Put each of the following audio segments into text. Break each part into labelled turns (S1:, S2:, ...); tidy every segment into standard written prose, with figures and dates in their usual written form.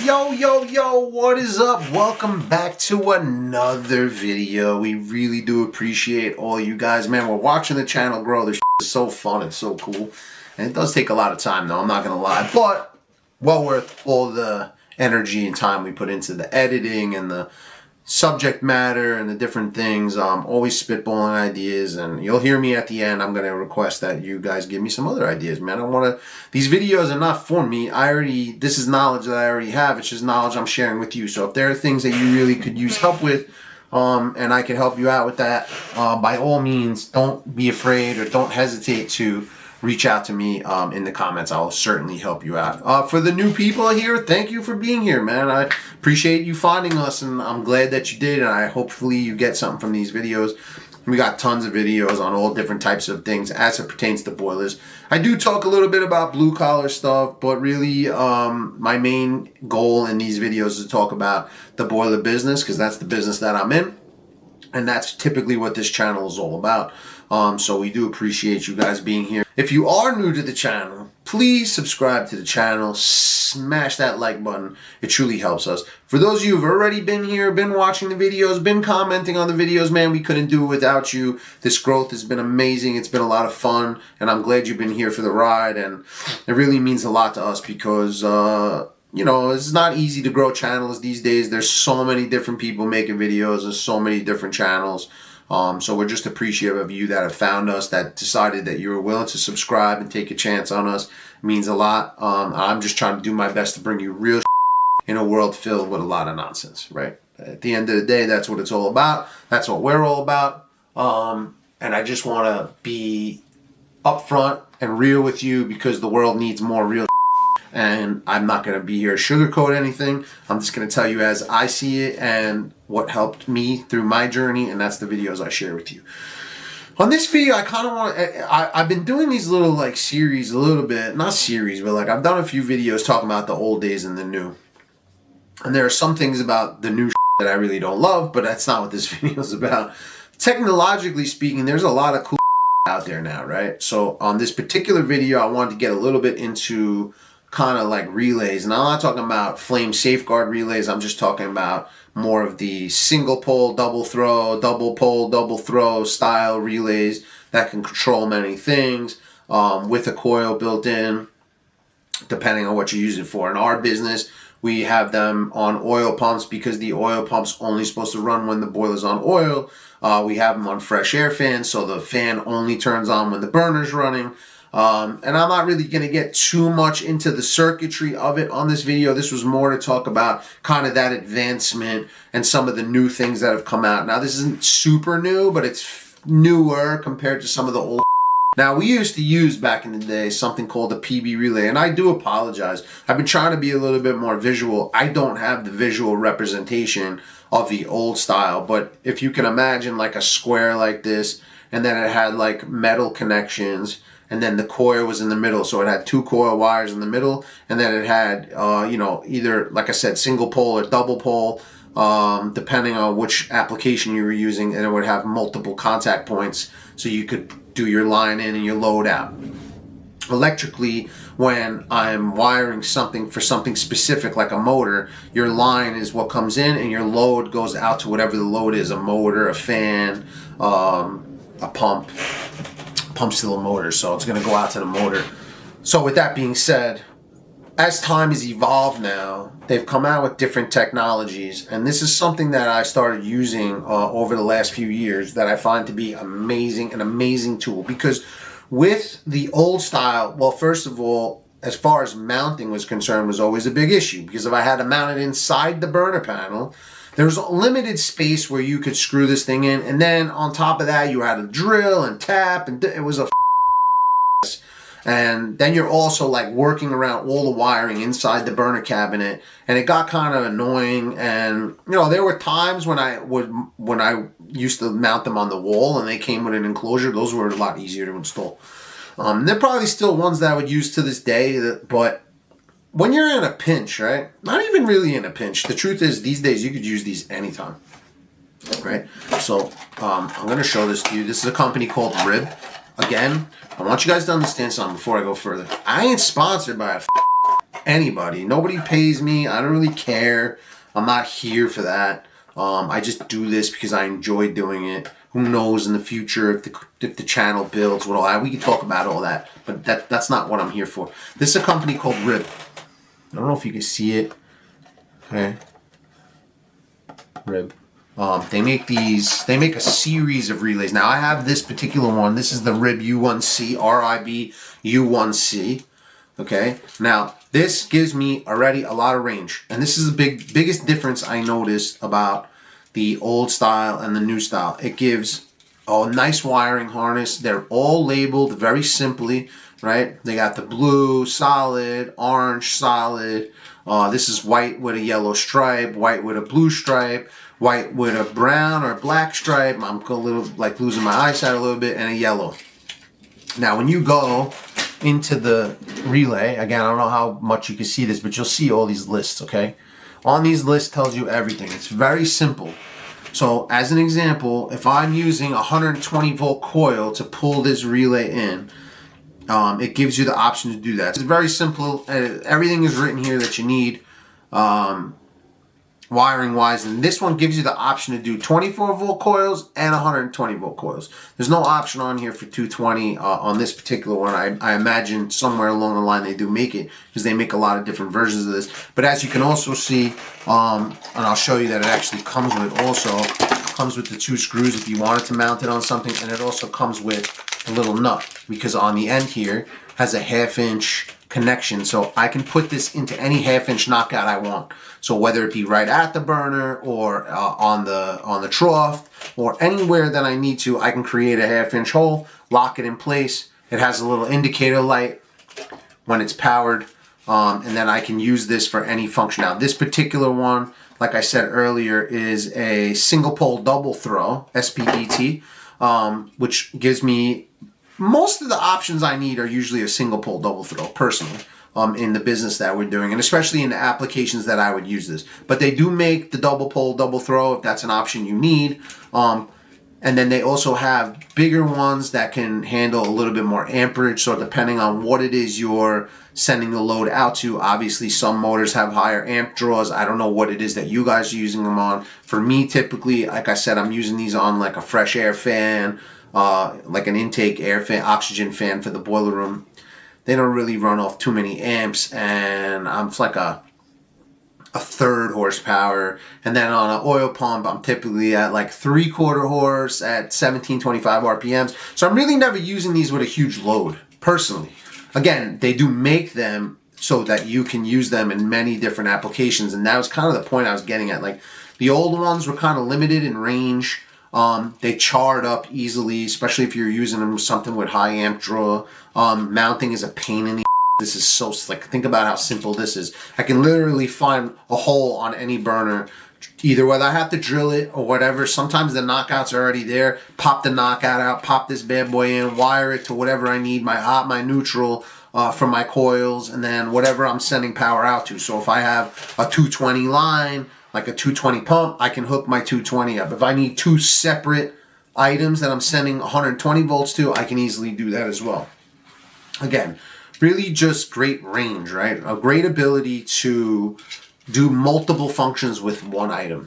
S1: Yo, what is up? Welcome back to another video. We really do appreciate all you guys. Man, we're watching the channel grow. This is so fun. It's so cool. And it does take a lot of time, though. I'm not going to lie. But well worth all the energy and time we put into the editing and the subject matter and the different things. Always spitballing ideas, and you'll hear me at the end. I'm going to request that you guys give me some other ideas, man. I want to, these videos are not for me. This is knowledge that I already have. It's just knowledge I'm sharing with you. So if there are things that you really could use help with, and I can help you out with that, by all means, don't be afraid or don't hesitate to reach out to me in the comments. I'll certainly help you out. For the new people here, thank you for being here, man. I appreciate you finding us, and I'm glad that you did, and hopefully you get something from these videos. We got tons of videos on all different types of things as it pertains to boilers. I do talk a little bit about blue collar stuff, but really my main goal in these videos is to talk about the boiler business, because that's the business that I'm in, and that's typically what this channel is all about. So we do appreciate you guys being here. If you are new to the channel, please subscribe to the channel, smash that like button. It truly helps us. For those of you who've already been here, been watching the videos, been commenting on the videos, man, we couldn't do it without you. This growth has been amazing. It's been a lot of fun, and I'm glad you've been here for the ride, and it really means a lot to us because, you know, it's not easy to grow channels these days. There's so many different people making videos. There's so many different channels. So we're just appreciative of you that have found us, that decided that you were willing to subscribe and take a chance on us. It means a lot. I'm just trying to do my best to bring you real in a world filled with a lot of nonsense, right? At the end of the day, that's what it's all about. That's what we're all about. And I just want to be upfront and real with you because the world needs more real. And I'm not going to be here to sugarcoat anything. I'm just going to tell you as I see it and what helped me through my journey, and that's the videos I share with you. On this video, I kind of want I've been doing these little like series a little bit, not series, but like I've done a few videos talking about the old days and the new. And there are some things about the new that I really don't love, but that's not what this video is about. Technologically speaking, there's a lot of cool out there now, right? So on this particular video, I wanted to get a little bit into kind of like relays, and I'm not talking about flame safeguard relays. I'm just talking about more of the single pole, double throw, double pole, double throw style relays that can control many things with a coil built in, depending on what you use it for. In our business, we have them on oil pumps because the oil pump's only supposed to run when the boiler's on oil. We have them on fresh air fans, so the fan only turns on when the burner's running. And I'm not really going to get too much into the circuitry of it on this video. This was more to talk about kind of that advancement and some of the new things that have come out. Now, this isn't super new, but it's newer compared to some of the old. Now, we used to use back in the day something called a PB relay, and I do apologize. I've been trying to be a little bit more visual. I don't have the visual representation of the old style, but if you can imagine like a square like this, and then it had like metal connections, and then the coil was in the middle, so it had two coil wires in the middle, and then it had, you know, either, like I said, single pole or double pole, depending on which application you were using, and it would have multiple contact points, so you could do your line in and your load out. Electrically, when I'm wiring something for something specific like a motor, your line is what comes in, and your load goes out to whatever the load is, a motor, a fan, a pump. Pump's still a motor, so it's going to go out to the motor. So with that being said, as time has evolved now, they've come out with different technologies, and this is something that I started using over the last few years that I find to be amazing, an amazing tool. Because with the old style, well, first of all, as far as mounting was concerned, was always a big issue, because if I had to mount it inside the burner panel, there was a limited space where you could screw this thing in, and then on top of that, you had to drill and tap, and it was a mess. And then you're also like working around all the wiring inside the burner cabinet, and it got kind of annoying. And you know, there were times when I used to mount them on the wall, and they came with an enclosure. Those were a lot easier to install. They're probably still ones that I would use to this day, but when you're in a pinch, right? Not even really in a pinch. The truth is, these days, you could use these anytime, right? So, I'm going to show this to you. This is a company called Rib. Again, I want you guys to understand something before I go further. I ain't sponsored by a anybody. Nobody pays me. I don't really care. I'm not here for that. I just do this because I enjoy doing it. Who knows in the future if the channel builds with all that. We can talk about all that, but that's not what I'm here for. This is a company called Rib. I don't know if you can see it. Okay. Rib. They make a series of relays. Now I have this particular one. This is the Rib U1C, RIB U1C. Okay. Now this gives me already a lot of range, and this is the biggest difference I noticed about the old style and the new style. It gives a nice wiring harness. They're all labeled very simply, right? They got the blue solid, orange solid. This is white with a yellow stripe, white with a blue stripe, white with a brown or black stripe. I'm a little like losing my eyesight a little bit, and a yellow. Now, when you go into the relay, again, I don't know how much you can see this, but you'll see all these lists, okay? On these lists tells you everything. It's very simple. So, as an example, if I'm using a 120 volt coil to pull this relay in, it gives you the option to do that. It's very simple. Everything is written here that you need wiring wise, and this one gives you the option to do 24 volt coils and 120 volt coils. There's no option on here for 220 on this particular one. I imagine somewhere along the line they do make it, because they make a lot of different versions of this. But as you can also see, and I'll show you that it actually comes with the 2 screws if you wanted to mount it on something, and it also comes with a little nut, because on the end here has a 1/2 inch connection, so I can put this into any 1/2 inch knockout I want. So whether it be right at the burner or on the trough or anywhere that I need to, I can create a 1/2 inch hole, lock it in place. It has a little indicator light when it's powered, and then I can use this for any function. Now this particular one, like I said earlier, is a single pole double throw, SPDT, which gives me most of the options I need. Are usually a single pole double throw, personally, in the business that we're doing, and especially in the applications that I would use this. But they do make the double pole double throw if that's an option you need. And then they also have bigger ones that can handle a little bit more amperage. So depending on what it is you're sending the load out to, obviously some motors have higher amp draws. I don't know what it is that you guys are using them on. For me, typically, like I said, I'm using these on like a fresh air fan, like an intake air fan, oxygen fan for the boiler room. They don't really run off too many amps, and I'm like a 1/3 horsepower. And then on an oil pump, I'm typically at like 3/4 horse at 1725 RPMs. So I'm really never using these with a huge load, personally. Again, they do make them so that you can use them in many different applications, and that was kind of the point I was getting at. Like, the old ones were kind of limited in range. They charred up easily, especially if you're using them with something with high amp draw. Mounting is a pain in the. This is so slick. Think about how simple this is. I can literally find a hole on any burner, either whether I have to drill it or whatever. Sometimes the knockouts are already there. Pop the knockout out, pop this bad boy in, wire it to whatever I need, my hot, my neutral, for my coils, and then whatever I'm sending power out to. So if I have a 220 line, like a 220 pump, I can hook my 220 up. If I need 2 separate items that I'm sending 120 volts to, I can easily do that as well. Again, really just great range, right? A great ability to do multiple functions with one item.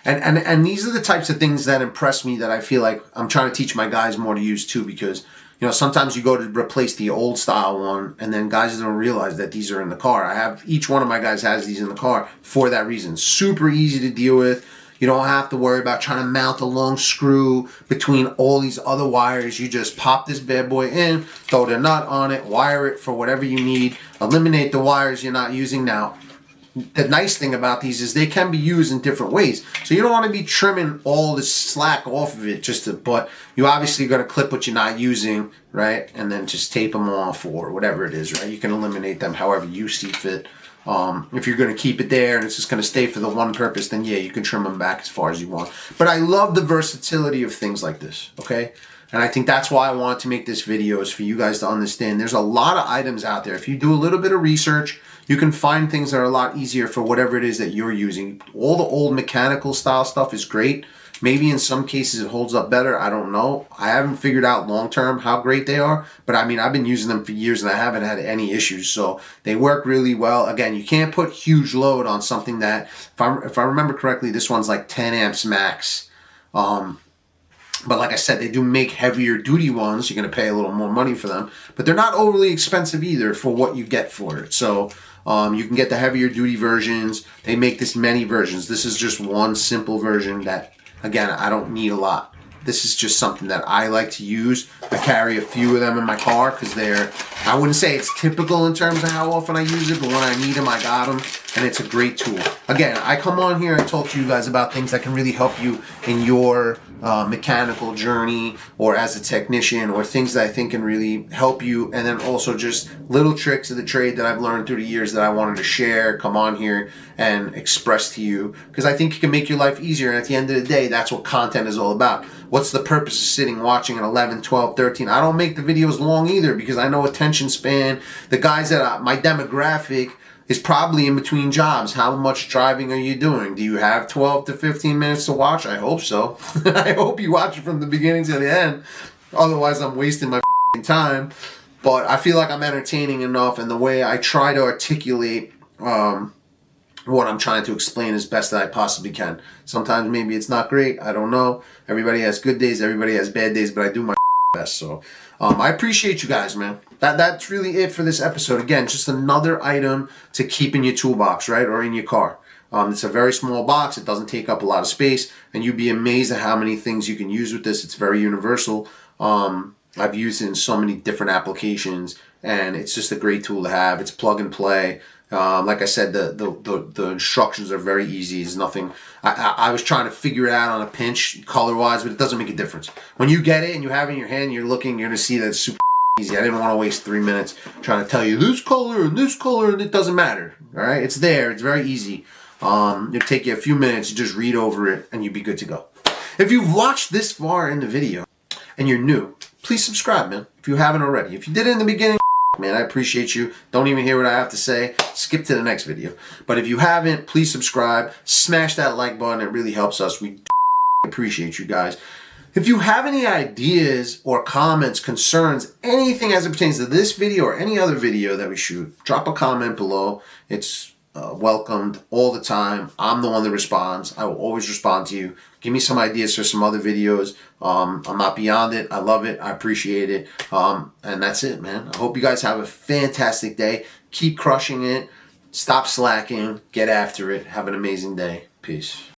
S1: And these are the types of things that impress me, that I feel like I'm trying to teach my guys more to use too, because you know, sometimes you go to replace the old style one, and then guys don't realize that these are in the car. Each one of my guys has these in the car for that reason. Super easy to deal with. You don't have to worry about trying to mount a long screw between all these other wires. You just pop this bad boy in, throw the nut on it, wire it for whatever you need, eliminate the wires you're not using. Now, the nice thing about these is they can be used in different ways. So you don't want to be trimming all the slack off of it but you obviously got to clip what you're not using, right? And then just tape them off or whatever it is, right? You can eliminate them however you see fit. If you're going to keep it there and it's just going to stay for the one purpose, then yeah, you can trim them back as far as you want. But I love the versatility of things like this, okay? And I think that's why I wanted to make this video, is for you guys to understand there's a lot of items out there. If you do a little bit of research, you can find things that are a lot easier for whatever it is that you're using. All the old mechanical style stuff is great, Maybe in some cases it holds up better. I don't know. I haven't figured out long term how great they are, but I mean, I've been using them for years and I haven't had any issues. So they work really well. Again, you can't put huge load on something that, if I remember correctly, this one's like 10 amps max. But like I said, they do make heavier duty ones. You're going to pay a little more money for them. But they're not overly expensive either for what you get for it. So you can get the heavier duty versions. They make this many versions. This is just one simple version that, again, I don't need a lot. This is just something that I like to use. I carry a few of them in my car because I wouldn't say it's typical in terms of how often I use it, but when I need them, I got them, and it's a great tool. Again, I come on here and talk to you guys about things that can really help you in your mechanical journey or as a technician, or things that I think can really help you, and then also just little tricks of the trade that I've learned through the years that I wanted to share, come on here and express to you, because I think it can make your life easier, and at the end of the day, that's what content is all about. What's the purpose of sitting watching at 11, 12, 13? I don't make the videos long either because I know attention span. The guys that my demographic is probably in between jobs. How much driving are you doing? Do you have 12 to 15 minutes to watch? I hope so. I hope you watch it from the beginning to the end. Otherwise, I'm wasting my time. But I feel like I'm entertaining enough, and the way I try to articulate what I'm trying to explain as best that I possibly can. Sometimes maybe it's not great. I don't know. Everybody has good days. Everybody has bad days, but I do my best. So I appreciate you guys, man. That's really it for this episode. Again, just another item to keep in your toolbox, right? Or in your car. It's a very small box. It doesn't take up a lot of space. And you'd be amazed at how many things you can use with this. It's very universal. I've used it in so many different applications. And it's just a great tool to have. It's plug and play. Like I said, the instructions are very easy. It's nothing. I was trying to figure it out on a pinch, color-wise, but it doesn't make a difference. When you get it and you have it in your hand, you're going to see that it's super easy. I didn't want to waste 3 minutes trying to tell you this color, and it doesn't matter. All right, it's there. It's very easy. It'll take you a few minutes to just read over it, and you'll be good to go. If you've watched this far in the video and you're new, please subscribe, man. If you haven't already. If you did it in the beginning, man, I appreciate you. Don't even hear what I have to say. Skip to the next video. But if you haven't, please subscribe. Smash that like button. It really helps us. We appreciate you guys. If you have any ideas or comments, concerns, anything as it pertains to this video or any other video that we shoot, drop a comment below. It's welcomed all the time. I'm the one that responds. I will always respond to you. Give me some ideas for some other videos. I'm not beyond it. I love it. I appreciate it. And that's it, man. I hope you guys have a fantastic day. Keep crushing it. Stop slacking. Get after it. Have an amazing day. Peace.